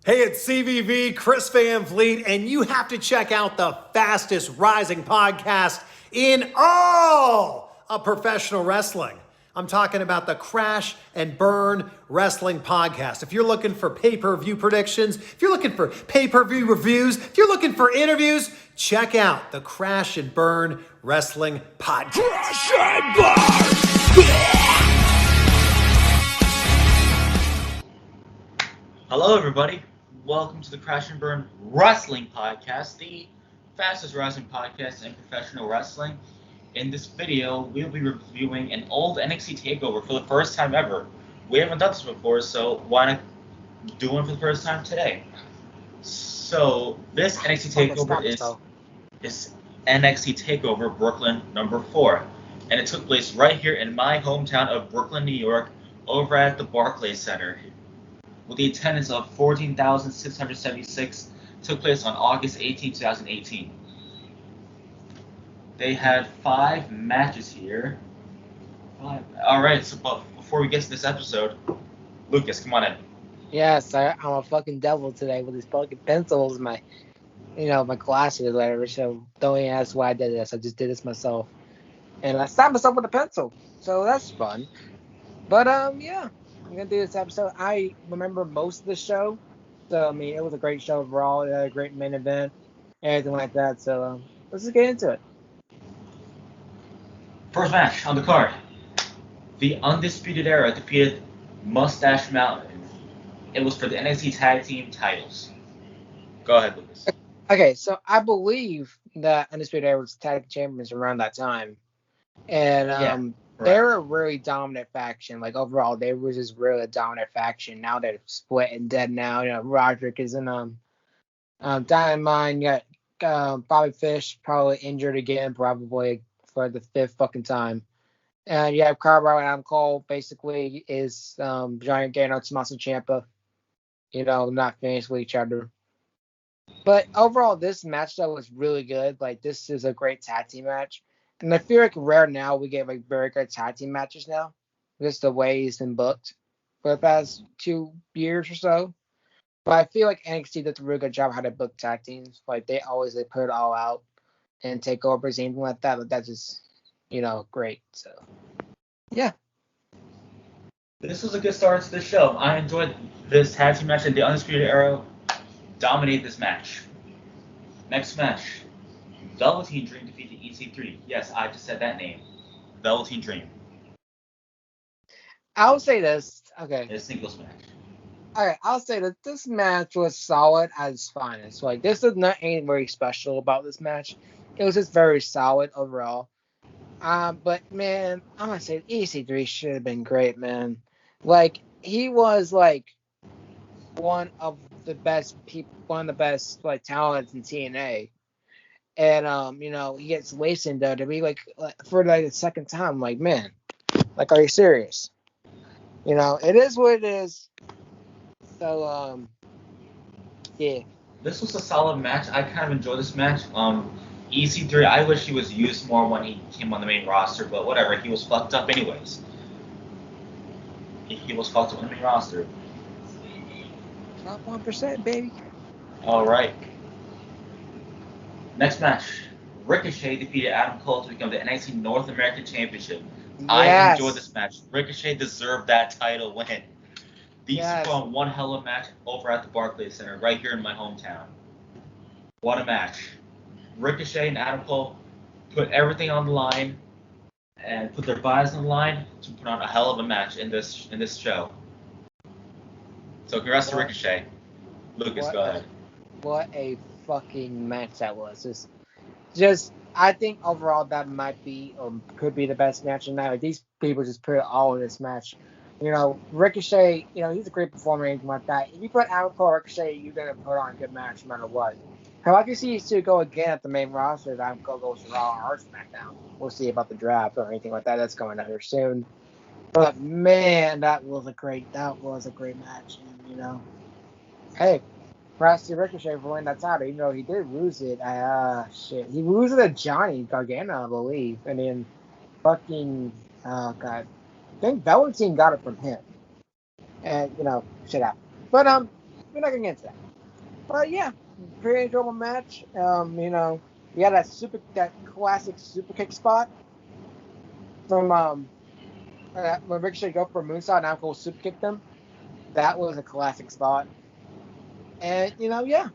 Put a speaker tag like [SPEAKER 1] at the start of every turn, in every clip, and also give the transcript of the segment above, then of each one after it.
[SPEAKER 1] Hey, it's CVV, Chris Van Vliet, and you have to check out the fastest rising podcast in all of professional wrestling. I'm talking about the Crash and Burn Wrestling Podcast. If you're looking for pay-per-view predictions, if you're looking for pay-per-view reviews, if you're looking for interviews, check out the Crash and Burn Wrestling Podcast. Crash and Burn!
[SPEAKER 2] Hello, everybody. Welcome to the Crash and Burn Wrestling Podcast, the fastest rising podcast in professional wrestling. In this video, we'll be reviewing an old NXT Takeover for the first time ever. We haven't done this before, so why not do one for the first time today? So, this NXT Takeover is NXT Takeover Brooklyn number 4. And it took place right here in my hometown of Brooklyn, New York, over at the Barclays Center, with the attendance of 14,676, took place on August 18, 2018. They had 5 matches here. Alright, so before we get to this episode, Lucas, come on in.
[SPEAKER 3] Yes, I'm a fucking devil today with these fucking pencils, my glasses or whatever, so don't even ask why I did this. I just did this myself. And I stabbed myself with a pencil, so that's fun. But, yeah. I'm going to do this episode. I remember most of the show. So, I mean, it was a great show overall. It had a great main event, everything like that. So, let's just get into it.
[SPEAKER 2] First match on the card. The Undisputed Era defeated Mustache Mountain. It was for the NXT Tag Team titles. Go ahead, Lucas.
[SPEAKER 3] Okay, so I believe that Undisputed Era was tag champions around that time. And, they were a really dominant faction. Like, overall, they were just really a dominant faction. Now they're split and dead now. You know, Roderick is in Dynamite. You got Bobby Fish probably injured again, probably for the 5th fucking time. And you have Carver and Adam Cole basically is Giant Gano, Tommaso Ciampa. You know, not finished with each other. But overall, this match, though, was really good. Like, this is a great tag team match. And I feel like rare now we get like very good tag team matches now. Just the way it's been booked for the past 2 years or so. But I feel like NXT does a really good job how to book tag teams. Like they put it all out and take over anything like that. But that's just, great. So yeah.
[SPEAKER 2] This was a good start to the show. I enjoyed this tag team match, and the Undisputed Era dominated this match. Next match. Velveteen Dream defeated EC3. Yes, I just said that name. Velveteen Dream.
[SPEAKER 3] I'll say this. Okay.
[SPEAKER 2] A singles match.
[SPEAKER 3] Alright, I'll say that this match was solid at its finest. Like, this is not anything very special about this match. It was just very solid overall. But, man, I'm going to say EC3 should have been great, man. Like, he was, like, one of the best like, talents in TNA. And, he gets wasted though to be like for like the second time. Like, man, like, are you serious? It is what it is. So, yeah.
[SPEAKER 2] This was a solid match. I kind of enjoyed this match. EC3, I wish he was used more when he came on the main roster, but whatever. He was fucked up anyways. He was fucked up on the main roster.
[SPEAKER 3] Top 1%, baby.
[SPEAKER 2] All right. Next match, Ricochet defeated Adam Cole to become the NXT North American Championship.
[SPEAKER 3] Yes.
[SPEAKER 2] I enjoyed this match. Ricochet deserved that title win. These two put on one hell of a match over at the Barclays Center, right here in my hometown. What a match. Ricochet and Adam Cole put everything on the line and put their bodies on the line to put on a hell of a match in this show. So congrats to Ricochet. Lucas, go ahead.
[SPEAKER 3] What a fucking match that was. Just I think overall that might be or could be the best match in that. These people just put it all in this match. Ricochet, he's a great performer, anything like that. If you put Adam Cole or Ricochet, you're gonna put on a good match no matter what. How I can see these two go again at the main roster if Adam Cole goes to Raw or SmackDown. We'll see about the draft or anything like that. That's coming out here soon. But man, that was a great match. And, hey. Congrats to Ricochet for winning that title, even though he did lose it. He lose it to Johnny Gargano, I believe. And then fucking, oh god, I think Velveteen got it from him. And, shit out. But, we're not gonna get into that. But yeah, pretty enjoyable match. You know, we had that classic super kick spot from when Ricochet go for a moonsault and Uncle super kicked them. That was a classic spot. And you know, yeah,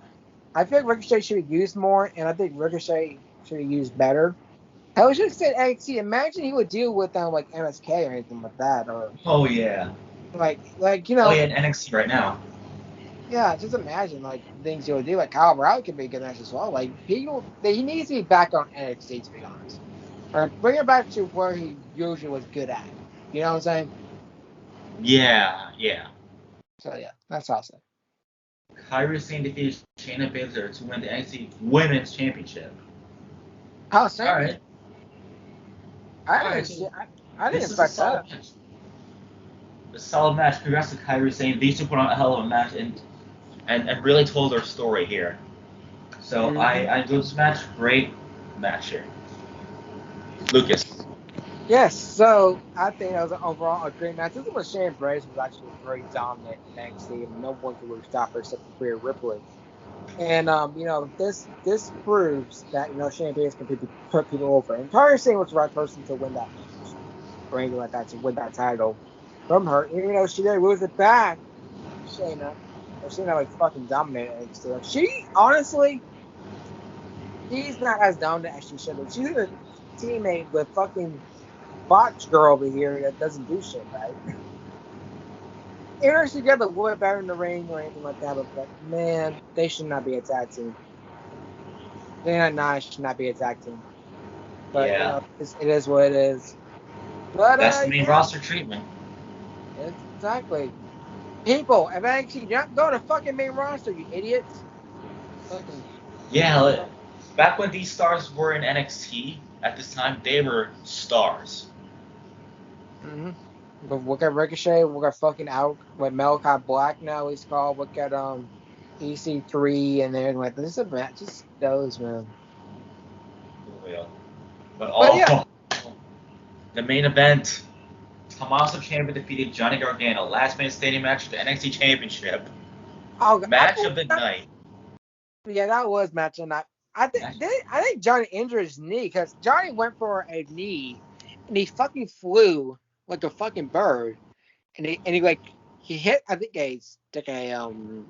[SPEAKER 3] I feel like Ricochet should be used more, and I think Ricochet should be used better. I was just saying NXT. Imagine he would deal with like MSK or anything like that, or
[SPEAKER 2] Oh yeah.
[SPEAKER 3] like you know.
[SPEAKER 2] Oh yeah, in NXT right now.
[SPEAKER 3] Yeah, just imagine like things he would do. Like Kyle O'Reilly could be a good match as well. Like he needs to be back on NXT to be honest, or bring him back to where he usually was good at. You know what I'm saying?
[SPEAKER 2] Yeah.
[SPEAKER 3] So yeah, that's awesome.
[SPEAKER 2] Kairi Sane defeated Shayna Baszler to win the NXT Women's Championship.
[SPEAKER 3] Oh, same.
[SPEAKER 2] All right.
[SPEAKER 3] I didn't expect that.
[SPEAKER 2] A solid match. Congrats to Kairi Sane. These two put on a hell of a match and really told their story here. So I enjoyed this match. Great match here. Lucas.
[SPEAKER 3] Yes, so I think it was overall a great match. This is when Shayna Baszler was actually very dominant in NXT, and no one could really stop her except for Rhea Ripley. And you know, this proves that Shayna Baszler can put people over. And Kairi Sane was the right person to win that match, or anything like that, to win that title from her. Even though she did lose it back, Shayna like fucking dominated NXT. Like, she honestly, she's not as dominant as she should be. She's a teammate with fucking Botch girl over here that doesn't do shit, right? Even if she get a little bit better in the ring or anything like that, but man, they should not be a tag team. They should not be a tag team. But
[SPEAKER 2] yeah,
[SPEAKER 3] you know, it is what it is. But
[SPEAKER 2] that's the main roster treatment.
[SPEAKER 3] Exactly. People, if I actually don't go to fucking main roster, you idiots. Fucking.
[SPEAKER 2] Yeah, back when these stars were in NXT at this time, they were stars.
[SPEAKER 3] Mm-hmm. But look at Ricochet. Look at fucking out with Malachi Black now. He's called. Look at EC3 and then like this is a match. Just those man.
[SPEAKER 2] But
[SPEAKER 3] yeah.
[SPEAKER 2] The main event. Tommaso Ciampa defeated Johnny Gargano. Last man standing match for the NXT Championship. Match of the night.
[SPEAKER 3] Yeah, that was match of the night. I think Johnny injured his knee because Johnny went for a knee and he fucking flew like a fucking bird, and he hit I think a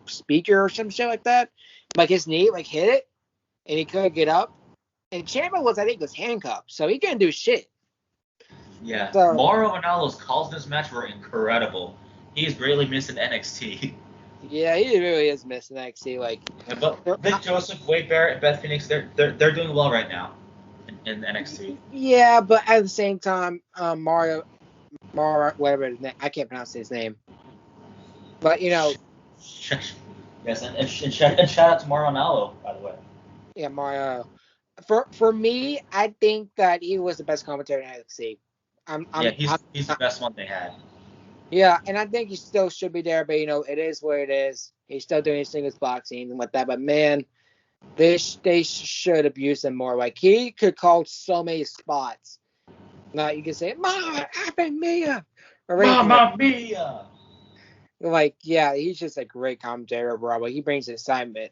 [SPEAKER 3] speaker or some shit like that, like his knee like hit it, and he couldn't get up. And Ciampa was handcuffed, so he couldn't do shit.
[SPEAKER 2] Yeah, so, Mauro Ranallo's calls in this match were incredible. He is greatly missing NXT.
[SPEAKER 3] Yeah, he really is missing NXT.
[SPEAKER 2] But Vic Joseph, Wade Barrett, and Beth Phoenix, they're doing well right now in NXT.
[SPEAKER 3] Yeah, but at the same time, Mauro, whatever his name, I can't pronounce his name. But
[SPEAKER 2] yes, and shout out to Mauro Ranallo, by the way.
[SPEAKER 3] Yeah, Mauro. For me, I think that he was the best commentator in NXT.
[SPEAKER 2] He's the best one they had.
[SPEAKER 3] Yeah, and I think he still should be there, but it is what it is. He's still doing his singles boxing and like that. But man, they should abuse him more. Like he could call so many spots. Now you can say, "Mama Mia,"
[SPEAKER 2] Mamma Mia.
[SPEAKER 3] Like, yeah, he's just a great commentator, bro. Like, he brings excitement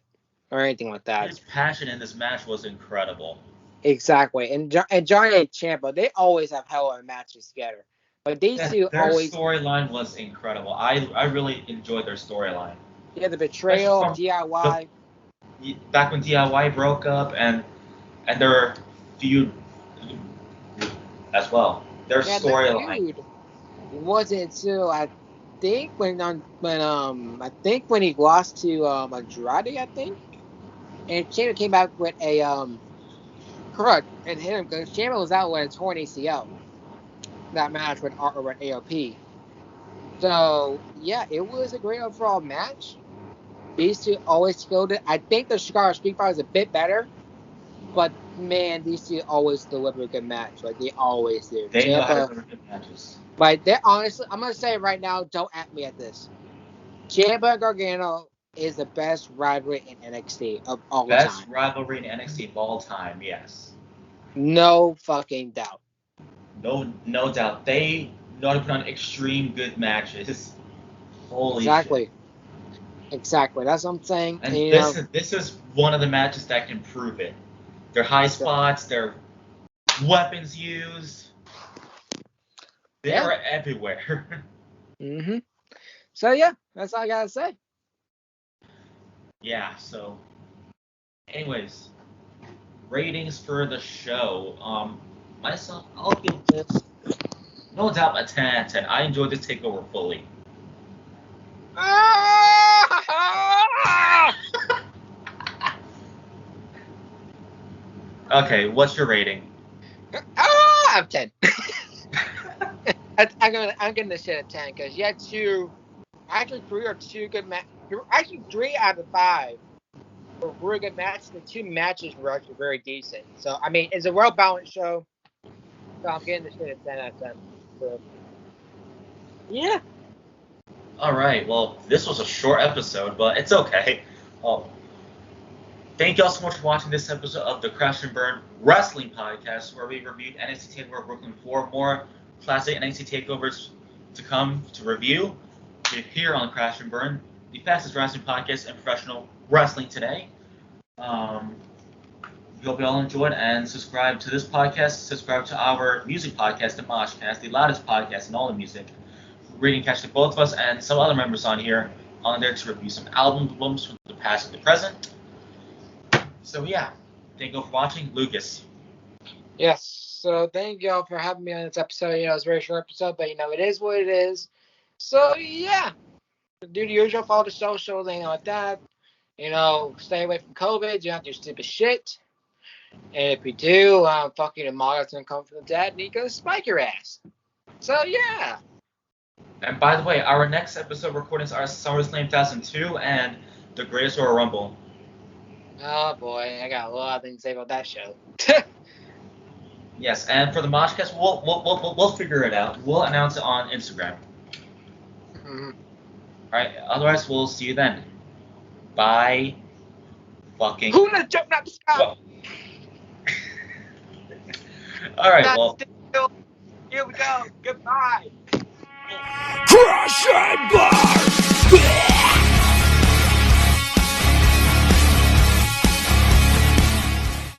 [SPEAKER 3] or anything like that.
[SPEAKER 2] His passion in this match was incredible.
[SPEAKER 3] Exactly, and Johnny and Ciampa, they always have hell of matches together. But these two always.
[SPEAKER 2] Their storyline was incredible. I really enjoyed their storyline.
[SPEAKER 3] Yeah, the betrayal of DIY.
[SPEAKER 2] Back when DIY broke up and their feud as well. Their storyline
[SPEAKER 3] wasn't until I think when he lost to Andrade, I think, and Ciampa came back with a correct and hit him because Ciampa was out with a torn ACL. That match with AOP. So yeah, it was a great overall match. These two always killed it. I think the Chicago Street Fight was a bit better, but man, these two always deliver a good match. Like they always do.
[SPEAKER 2] They know how to deliver good matches.
[SPEAKER 3] But they honestly, I'm gonna say right now, don't at me at this. Ciampa and Gargano is the best rivalry in NXT of all time.
[SPEAKER 2] Best rivalry in NXT of all time, yes.
[SPEAKER 3] No fucking doubt.
[SPEAKER 2] No doubt. They know how to put on extreme good matches. Holy
[SPEAKER 3] exactly.
[SPEAKER 2] Shit.
[SPEAKER 3] Exactly. That's what I'm saying.
[SPEAKER 2] And
[SPEAKER 3] You know,
[SPEAKER 2] this is one of the matches that can prove it. Their high spots, their weapons used, they're everywhere.
[SPEAKER 3] Mhm. So yeah, that's all I gotta say.
[SPEAKER 2] Yeah. So, anyways, ratings for the show. Myself, I'll give this no doubt a 10 out of 10. I enjoyed this takeover fully. Okay, what's your rating?
[SPEAKER 3] I'm 10. I'm giving this shit a 10 because you had three good matches. Actually, 3 out of 5 were really good matches. The 2 matches were actually very decent. So I mean, it's a well balanced show. So I'm getting this shit a 10 out of 10. So yeah.
[SPEAKER 2] All right. Well, this was a short episode, but it's okay. Thank you all so much for watching this episode of the Crash and Burn Wrestling Podcast, where we reviewed NXT Takeover Brooklyn 4. More classic NXT Takeovers to come to review here on Crash and Burn, the fastest wrestling podcast in professional wrestling today. We hope you all enjoyed and subscribe to this podcast. Subscribe to our music podcast, the Moshcast, the loudest podcast in all the music. Reading catch to both of us and some other members on there to review some albums from the past and the present. So yeah, thank you all for watching. Lucas.
[SPEAKER 3] Yes. So thank y'all for having me on this episode. You know, it's a very short episode, but you know, it is what it is. So yeah. Do the usual, follow the socials, anything like that. You know, stay away from COVID. You don't have to do stupid shit. And if you do, fucking Amaga's gonna come from the dead and he's gonna spike your ass. So yeah.
[SPEAKER 2] And by the way, our next episode recordings are SummerSlam 2002 and the Greatest Royal Rumble.
[SPEAKER 3] Oh boy, I got a lot of things to say about that show.
[SPEAKER 2] Yes, and for the Moshcast, we'll figure it out. We'll announce it on Instagram.
[SPEAKER 3] Mm-hmm.
[SPEAKER 2] Alright, otherwise we'll see you then. Bye. Fucking.
[SPEAKER 3] Who knows? Jump out the sky?
[SPEAKER 2] Alright, well.
[SPEAKER 3] Here we go. Goodbye.
[SPEAKER 4] Crash and burn!